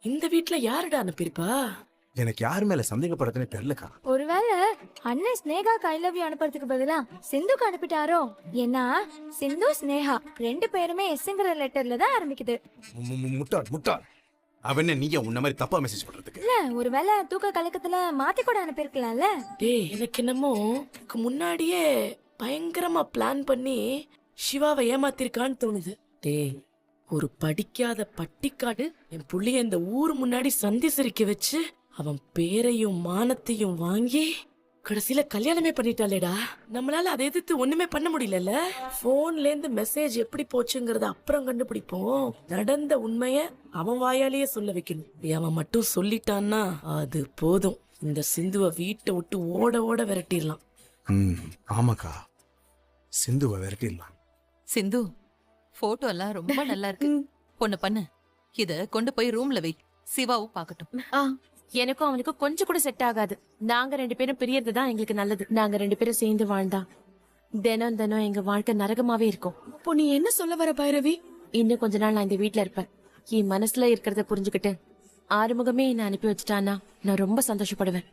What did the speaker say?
இந்த வீட்ல யாருடா அனுப்பியிருப்பா? எனக்கு யார் மேல சந்தேகப்படுறதுன்னு தெரியலக்கா. ஒருவேளை அண்ணன் ஸ்னேகாக்கு ஐ லவ் யூ அனுப்புறதுக்கு பதிலா சிந்துக்கு அனுப்பிட்டாரோ? ஏன்னா சிந்து ஸ்னேகா ரெண்டு பேருமே எஸ்ங்கிற லெட்டர்ல தான் ஆரம்பிக்குது. முட்டாள் முட்டாள். அவன் நீங்க உன்ன மாதிரி தப்பா மெசேஜ் பண்றதுக்கு. இல்ல ஒருவேளை தூக்க கலக்கத்துல மாத்தி கூட அனுப்பியிருக்கலாம்ல. டேய், எனக்கு என்னமோ இதுக்கு முன்னாடியே பயங்கரமா பிளான் பண்ணி சிவாவை ஏமாத்திருக்கான்னு தோணுது. டேய், ஒரு படிக்காத பட்டிக்காடு என் புள்ளைய இந்த ஊர் முன்னாடி சந்தி சிரிக்க வச்சு அவன் பேரையும் மானத்தையும் வாங்கி கடைசியில கல்யாணமே பண்ணிட்டாளேடா. நம்மளால அதை எதிர்த்து ஒண்ணுமே பண்ண முடியல. போன்ல இருந்து மெசேஜ் எப்படி போச்சுங்கறத அப்புறம் கண்டுபிடிப்போம். நடந்த உண்மைய அவன் வாயாலேயே சொல்ல வைக்கணும். அவன் மட்டும் சொல்லிட்டான்னா அது போதும். இந்த சிந்துவை வீட்டை விட்டு ஓட ஓட விரட்டிடலாம். ஆமாக்கா, சிந்துவை விரட்டிடலாம். சிந்து, போட்டோ எல்லாம் ரொம்ப நல்லா இருக்கு. ஒண்ணு பண்ணு, இத கொண்டு போய் ரூம்ல வை, சிவாவும் பாக்கட்டும். எனக்கும் அவனுக்கும் கொஞ்சம் கூட செட் ஆகாது. நாங்க ரெண்டு பேரும் பிரியறதுதான் எங்களுக்கு நல்லது. நாங்க ரெண்டு பேரும் சேர்ந்து வாழ்ந்தா தினம் தினம் எங்க வாழ்க்கை நரகமாவே இருக்கும். இப்போ நீ என்ன சொல்ல வர பைரவி? இன்னும் கொஞ்ச நாள் நான் இந்த வீட்ல இருப்பேன். என் மனசுல இருக்கிறத புரிஞ்சுக்கிட்டு ஆறுமுகமே என்ன அனுப்பி வச்சுட்டான்னா நான் ரொம்ப சந்தோஷப்படுவேன்.